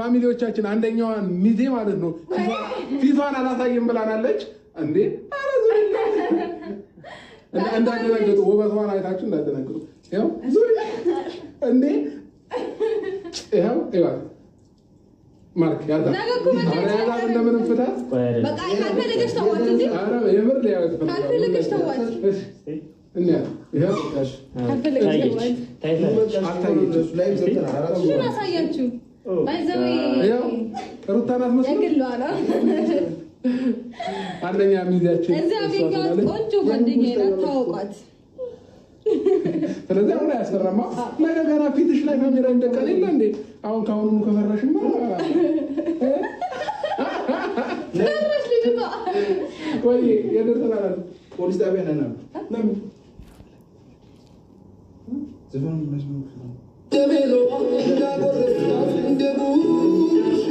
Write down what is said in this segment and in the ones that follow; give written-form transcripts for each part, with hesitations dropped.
ፋሚሊዎቻችን አንደኛዋን ሚዜ ማለት ነው ፊቷን አላሳየም ብላናለች እንዴ እንዳደነገጡ ውበቷን አይታችሁ እንዳደነገጡ ያው ዙሪ እንዴ ያው ይዋል ማርክ ያዛ አረጋ እንደምንም ፍታት በቃ ካልፈለገሽ ተዋት እንዴ አረ የምር ላይ ካልፈለገሽ ተዋት እና ይሄው ታሽ ካልፈለገሽ ተዋት አታይሽ ላይ ዘተና አራሱ ምን አሳያችሁ ባይዘው ያው ሩታናት መስሎ ያግሏላ አንደኛ ሚዜያችን እዚህ አገኛት ቆንጆ ጓደኛዬ ናት ታውቋት ስለዚህ አሁን ያሰራማ ነገ ገና ፊትሽ ላይ ካሜራ እንደቀለ የለ እንዴ አሁን ካሁኑ ከፈራሽማ ለምን ልጅቷ ወይ የደረሰናል ፖሊስ ጣቢያ ነን ለምን ዘፈን መስሙር ደሜሎ እንዳጎረስታ እንደቡሻ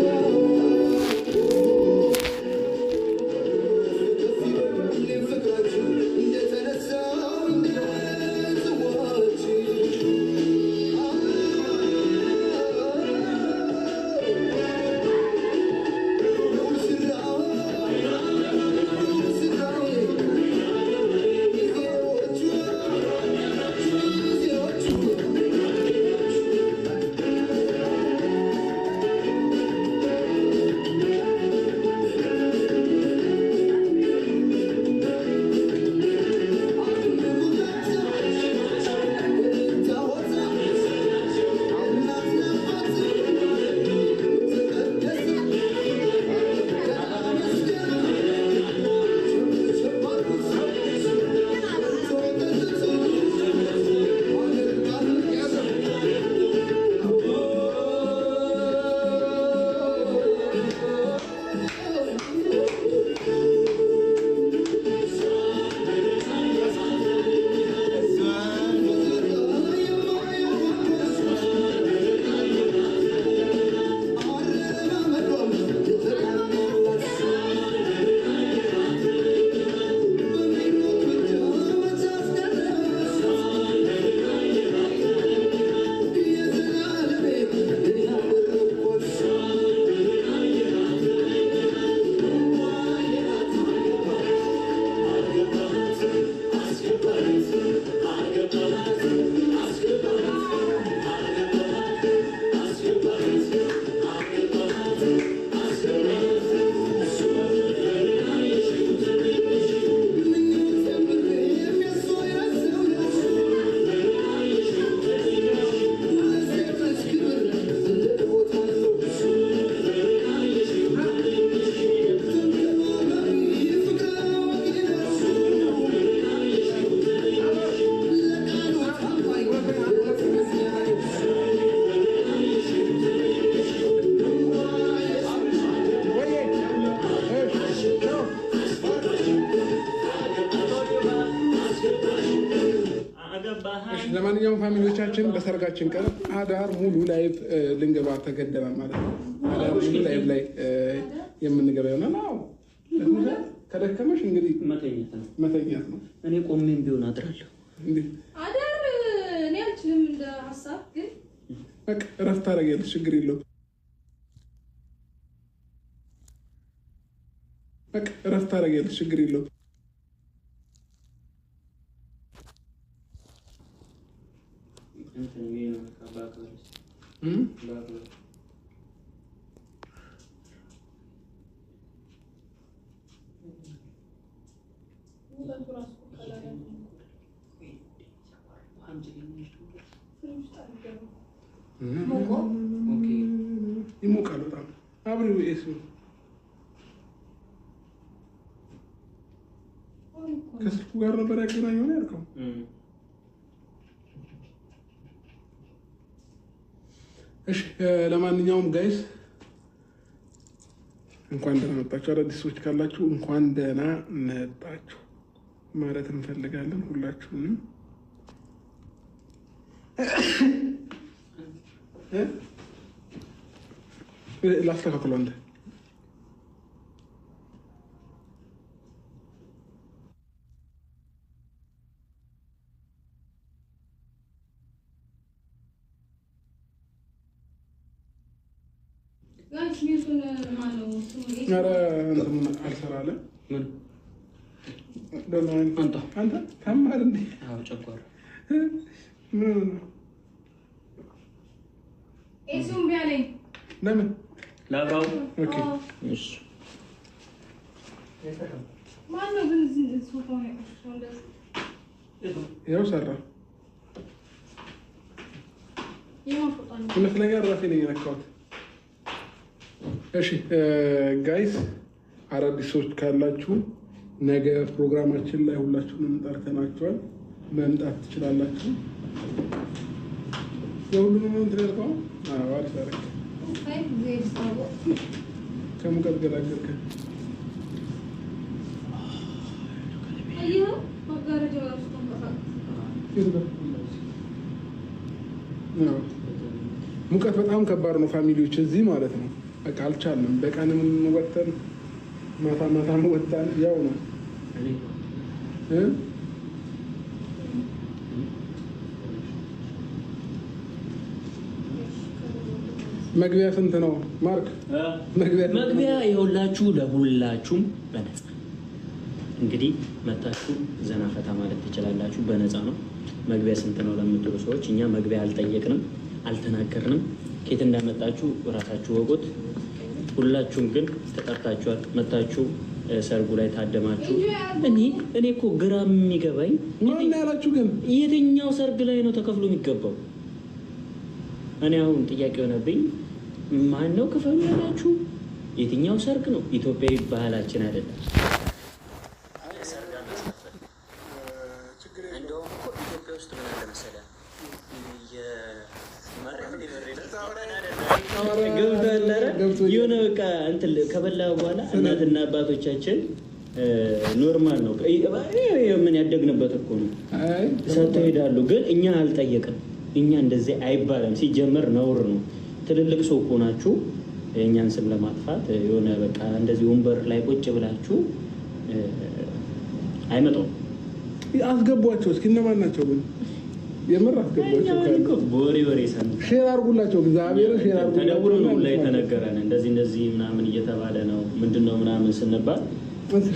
ለማንኛውም ፋሚሊዎቻችን በሰርጋችን ቀን አዳር ሙሉ ላይቭ ልንገባ ተገደናል ማለት ነው። አዳር ሙሉ ላይቭ ላይ የምንገባ ይሆናል። አዎ ከደከመሽ እንግዲህ መተኛት ነው። እኔ ቆሜም ቢሆን አድራለሁ። አዳር እኔ አልችልም እንደ ሀሳብ ግን በቃ እረፍት ታደርጊያለሽ፣ ችግር የለውም። በቃ እረፍት ታደርጊያለሽ፣ ችግር የለውም። ይሞቃል በጣም አብሬው ኤስ ከስልኩ ጋር ነበር ያገናኘው ነው ያልከው። እሺ ለማንኛውም ጋይስ እንኳን ደህና መጣችሁ። አዳዲስ ሰዎች ካላችሁ እንኳን ደህና መጣችሁ ማለት እንፈልጋለን ሁላችሁንም። ላስተካክለው አንተ ኧረ እንትኑን አልሰራለ አንተ ታማር እንዴ? ጨጓራ ለምን ላብራው? ኦኬ እሺ ያው ሰራ ይመስለኛል። ራሴ ነኝ የነካሁት። እሺ ጋይስ አዳዲስ ሰዎች ካላችሁ ነገ ፕሮግራማችን ላይ ሁላችሁንም ጠርተናችኋል። መምጣት ትችላላችሁ። የሁሉንም እንትን ያልከው አሪፍ አደረግ። ከሙቀት ገላገልከን። ሙቀት በጣም ከባድ ነው ፋሚሊዎች፣ እዚህ ማለት ነው። በቃ አልቻልንም። በቀንም ወጥተን ማታ ማታም ወጥተን ያው ነው። መግቢያ ስንት ነው ማርክ? መግቢያ የሁላችሁ ለሁላችሁም በነፃ እንግዲህ መታችሁ ዘና ፈታ ማለት ትችላላችሁ። በነፃ ነው። መግቢያ ስንት ነው ለምትሉ ሰዎች እኛ መግቢያ አልጠየቅንም፣ አልተናገርንም። ከየት እንዳመጣችሁ እራሳችሁ ወቁት። ሁላችሁም ግን ተጠርታችኋል። መታችሁ ሰርጉ ላይ ታደማችሁ። እኔ እኮ ግራ የሚገባኝ ማን ያላችሁ ግን የትኛው ሰርግ ላይ ነው ተከፍሎ የሚገባው? እኔ አሁን ጥያቄ ሆነብኝ። ማን ነው ክፈሉ ያላችሁ? የትኛው ሰርግ ነው? ኢትዮጵያዊ ባህላችን አይደለም። እንደውም እኮ ኢትዮጵያ ውስጥ ምን አለ መሰለህ የሆነ በቃ እንትን ከበላ በኋላ እናትና አባቶቻችን ኖርማል ነው ምን ያደግንበት እኮ ነው ሰጥተው ይሄዳሉ። ግን እኛ አልጠየቅም። እኛ እንደዚህ አይባልም። ሲጀመር ነውር ነው። ትልልቅ ሰው እኮ ናችሁ። የእኛን ስም ለማጥፋት የሆነ በቃ እንደዚህ ወንበር ላይ ቁጭ ብላችሁ አይመጣውም። አስገቧቸው እስኪ። እነማን ናቸው ግን? የምር አስገቧቸው። ወሬ ሰምተን ሼር አድርጉላቸው። እግዚአብሔር ሼር አድርጉላቸው። ተደውሎ ነው ላይ ተነገረን እንደዚህ ምናምን እየተባለ ነው ምንድነው ምናምን ስንባል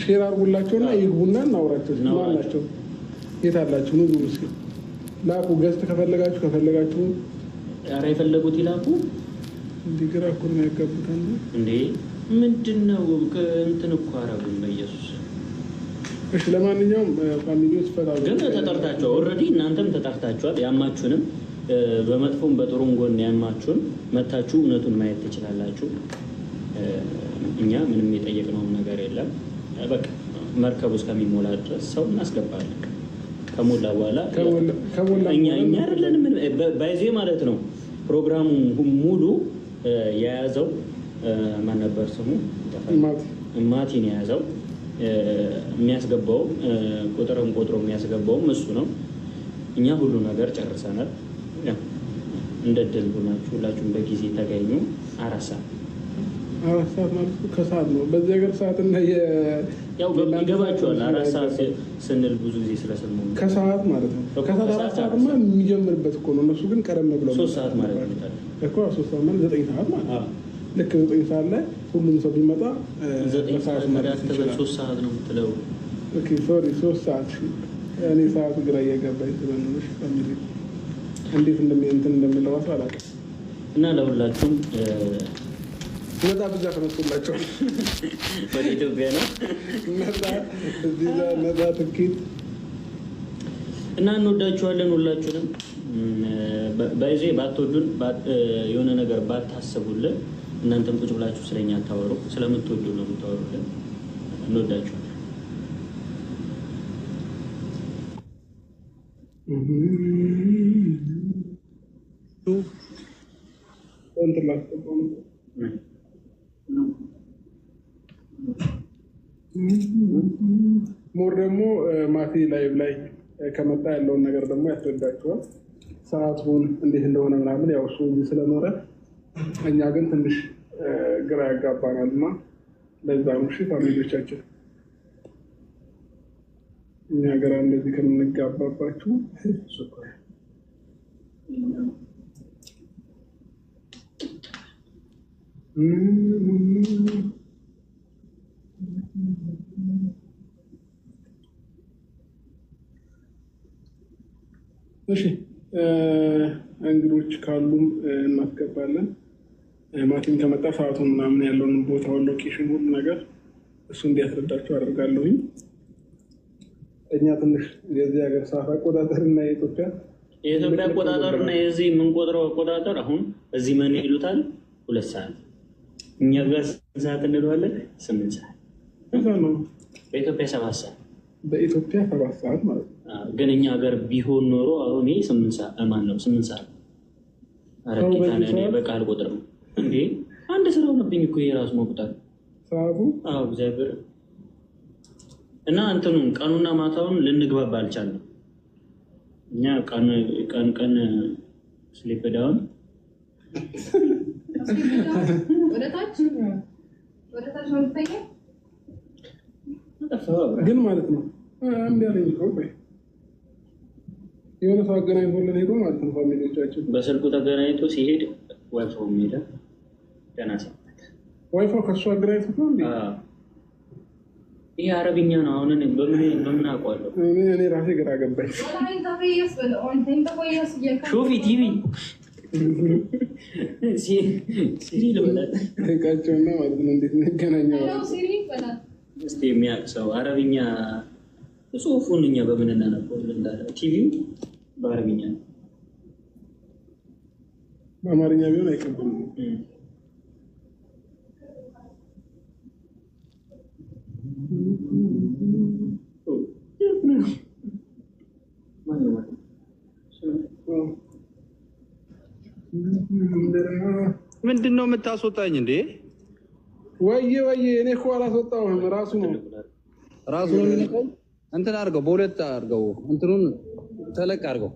ሼር አድርጉላቸውና ይግቡና እናውራቸው። ማን ናቸው? የት አላችሁ? ነው እስኪ ላኩ። ገዝት ከፈለጋችሁ ኧረ የፈለጉት ይላኩ። እንዲህ ግራ እኮ ነው ያጋቡት እንዴ! ምንድነው እንትን እኮ አረጉን በኢየሱስ። እሺ ለማንኛውም ፋሚሊዎች ፈታው ግን ተጠርታችኋል። ኦልሬዲ እናንተም ተጠርታችኋል። ያማችሁንም በመጥፎም በጥሩም ጎን ያማችሁን መታችሁ እውነቱን ማየት ትችላላችሁ። እኛ ምንም የጠየቅነውም ነገር የለም። በቃ መርከቡ እስከሚሞላ ድረስ ሰው እናስገባለን። ከሞላ በኋላ እኛ አይደለንም ባይዜ ማለት ነው። ፕሮግራሙ ሙሉ የያዘው ማን ነበር ስሙ? ማቲን የያዘው የሚያስገባውም ቁጥርም ቆጥሮ የሚያስገባውም እሱ ነው። እኛ ሁሉ ነገር ጨርሰናል። እንደ ድል ሆናችሁ ሁላችሁም በጊዜ ተገኙ። 4 ሰዓት ማለት ከሰዓት ነው። በዚህ ሀገር ሰዓት እና ያው ይገባችኋል። 4 ሰዓት ስንል ብዙ ጊዜ ስለሰማሁ ከሰዓት ማለት ነው። ከሰዓት 4 ሰዓትማ የሚጀምርበት እኮ ነው። እነሱ ግን ቀደም ብለው 3 ሰዓት ማለት ነው እኮ 3 ሰዓት ማለት 9 ሰዓት ማለት ነው። ልክ 9 ሰዓት ላይ ሁሉም ሰው ቢመጣ 9 ሰዓት ማለት 3 ሰዓት ነው የምትለው። ኦኬ ሶሪ 3 ሰዓት። እኔ ሰዓቱ ግራ እየገባኝ ስለሆነሽ ፋሚሊ እንዴት እንደሚለው አላውቅም። እና ለሁላችሁም ነፃ ብቻ ተመጥቶላቸው ወደ ኢትዮጵያ ነው ነፃ ትኬት እና እንወዳችኋለን ሁላችሁንም። በዚህ ባትወዱን የሆነ ነገር ባታስቡልን እናንተም ቁጭ ብላችሁ ስለኛ አታወሩ። ስለምትወዱ ነው የምታወሩልን። እንወዳችኋለን። ሞር ደግሞ ማቲ ላይቭ ላይ ከመጣ ያለውን ነገር ደግሞ ያስረዳችኋል። ሰዓቱን እንዴት እንደሆነ ምናምን ያው እሱ እዚህ ስለኖረ እኛ ግን ትንሽ ግራ ያጋባናል እና ለዛ ነው። እሺ ፋሚሊዎቻችን እኛ ግራ እንደዚህ ከምንጋባባችሁ እሺ እንግዶች ካሉም እናስገባለን። ማቲም ከመጣ ሰዓቱን ምናምን ያለውን ቦታውን፣ ሎኬሽን፣ ሁሉ ነገር እሱ እንዲያስረዳቸው አደርጋለሁኝ። እኛ ትንሽ የዚህ ሀገር ሰዓት አቆጣጠር እና የኢትዮጵያ አቆጣጠር እና የዚህ የምንቆጥረው አቆጣጠር አሁን እዚህ ምን ይሉታል? 2 ሰዓት፣ እኛ ጋር ስንት ሰዓት እንለዋለን? 8 ሰዓት ነው። በኢትዮጵያ 7 ሰዓት፣ በኢትዮጵያ 7 ሰዓት ማለት ነው። ግን እኛ ሀገር ቢሆን ኖሮ አሁን 8 ሰዓት ማን ነው 8 ሰዓት አረቂታ ነው። በቃ አልቆጥርም እንዴ አንድ ስራ ሆነብኝ እኮ የራሱ መቁጠር ሰዓቱ። አዎ እግዚአብሔር እና እንትኑን ቀኑና ማታውን ልንግባባ አልቻልንም። እኛ ቀን ስሊፕ ዳውን ግን ማለት ነው አንድ ያለኝ እኮ የሆነ ሰው አገናኝቶልን ሄዶ ማለት ነው። ፋሚሊዎቻችን በስልኩ ተገናኝቶ ሲሄድ ዋይፋው ሄደ። ደህና ሰዓት ዋይፋው ከእሱ አገናኝቶት ነው እንዴ? ይሄ አረብኛ ነው። አሁን በምን አውቀዋለሁ? እኔ ራሴ ግራ ገባኝ። ሾፊ ቲቪ ሲሪ ልበላት ቃቸውና ማለት ነው። እንዴት እንገናኘው? እስቲ የሚያውቅ ሰው አረብኛ ጽሁፉን እኛ በምን እናነበው? ቲቪው በአረብኛ ነው። በአማርኛ ቢሆን አይቀበልም። ምንድን ነው የምታስወጣኝ እንዴ? ወይዬ እኔ እኮ አላስወጣሁም። ራሱ ነው የሚነካው። እንትን አድርገው፣ በሁለት አድርገው፣ እንትኑን ተለቅ አድርገው።